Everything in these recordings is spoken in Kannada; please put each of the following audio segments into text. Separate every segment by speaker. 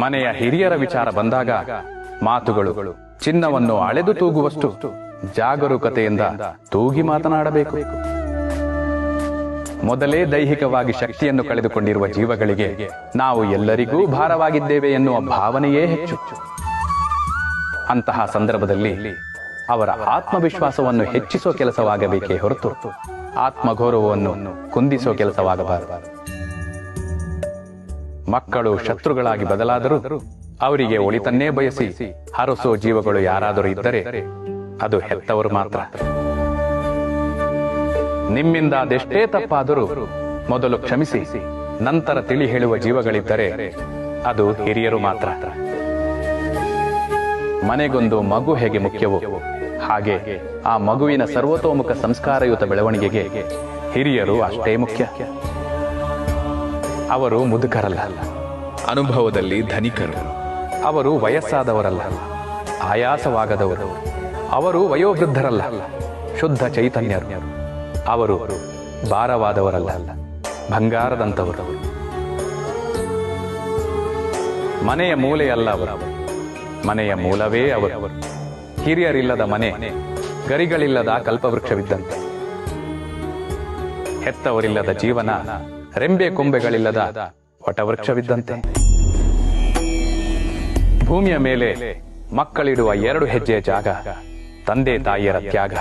Speaker 1: ಮನೆಯ ಹಿರಿಯರ ವಿಚಾರ ಬಂದಾಗ ಮಾತುಗಳು ಚಿನ್ನವನ್ನು ಅಳೆದು ತೂಗುವಷ್ಟು ಜಾಗರೂಕತೆಯಿಂದ ತೂಗಿ ಮಾತನಾಡಬೇಕು. ಮೊದಲೇ ದೈಹಿಕವಾಗಿ ಶಕ್ತಿಯನ್ನು ಕಳೆದುಕೊಂಡಿರುವ ಜೀವಗಳಿಗೆ ನಾವು ಎಲ್ಲರಿಗೂ ಭಾರವಾಗಿದ್ದೇವೆ ಎನ್ನುವ ಭಾವನೆಯೇ ಹೆಚ್ಚು. ಅಂತಹ ಸಂದರ್ಭದಲ್ಲಿ ಅವರ ಆತ್ಮವಿಶ್ವಾಸವನ್ನು ಹೆಚ್ಚಿಸುವ ಕೆಲಸವಾಗಬೇಕೇ ಹೊರತು ಆತ್ಮಗೌರವವನ್ನು ಕುಂದಿಸುವ ಕೆಲಸವಾಗಬಾರದು. ಮಕ್ಕಳು ಶತ್ರುಗಳಾಗಿ ಬದಲಾದರೂ ಅವರಿಗೆ ಒಳಿತನ್ನೇ ಬಯಸಿ ಹರಸೋ ಜೀವಗಳು ಯಾರಾದರೂ ಇದ್ದರೆ ಅದು ಹೆತ್ತವರು ಮಾತ್ರ. ನಿಮ್ಮಿಂದ ಅದೆಷ್ಟೇ ತಪ್ಪಾದರೂ ಮೊದಲು ಕ್ಷಮಿಸಿ ನಂತರ ತಿಳಿ ಹೇಳುವ ಜೀವಗಳಿದ್ದರೆ ಅದು ಹಿರಿಯರು ಮಾತ್ರ. ಮನೆಗೊಂದು ಮಗು ಹೇಗೆ ಮುಖ್ಯವೋ ಹಾಗೆ ಆ ಮಗುವಿನ ಸರ್ವತೋಮುಖ ಸಂಸ್ಕಾರಯುತ ಬೆಳವಣಿಗೆಗೆ ಹಿರಿಯರು ಅಷ್ಟೇ ಮುಖ್ಯ. ಅವರು ಮುದುಕರಲ್ಲ,
Speaker 2: ಅನುಭವದಲ್ಲಿ ಧನಿಕರು.
Speaker 1: ಅವರು ವಯಸ್ಸಾದವರಲ್ಲ, ಆಯಾಸವಾಗದವರು. ಅವರು ವಯೋವೃದ್ಧರಲ್ಲ, ಶುದ್ಧ ಚೈತನ್ಯರು. ಅವರು ಭಾರವಾದವರಲ್ಲ, ಬಂಗಾರದಂತವರು. ಮನೆಯ ಮೂಲೆಯಲ್ಲ ಅವರು, ಮನೆಯ ಮೂಲವೇ ಅವರು. ಹಿರಿಯರಿಲ್ಲದ ಮನೆ ಗರಿಗಳಿಲ್ಲದ ಕಲ್ಪವೃಕ್ಷವಿದ್ದಂತೆ. ಹೆತ್ತವರಿಲ್ಲದ ಜೀವನ ರೆಂಬೆ ಕೊಂಬೆಗಳಿಲ್ಲದ ವಟವೃಕ್ಷವಿದ್ದಂತೆ. ಭೂಮಿಯ ಮೇಲೆ ಮಕ್ಕಳಿಡುವ 2 ಹೆಜ್ಜೆಯ ಜಾಗ ತಂದೆ ತಾಯಿಯರ ತ್ಯಾಗ.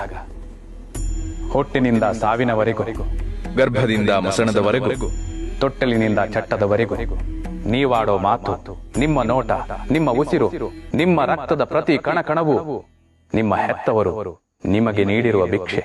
Speaker 1: ಹೊಟ್ಟಿನಿಂದ ಸಾವಿನವರೆಗೂ,
Speaker 2: ಗರ್ಭದಿಂದ ಮಸಣದವರೆಗೂ,
Speaker 1: ತೊಟ್ಟಲಿನಿಂದ ಚಟ್ಟದವರೆಗೂ ನೀವಾಡೋ ಮಾತು, ನಿಮ್ಮ ನೋಟ, ನಿಮ್ಮ ಉಸಿರು, ನಿಮ್ಮ ರಕ್ತದ ಪ್ರತಿ ಕಣಕಣವು ನಿಮ್ಮ ಹೆತ್ತವರು ನಿಮಗೆ ನೀಡಿರುವ ಭಿಕ್ಷೆ.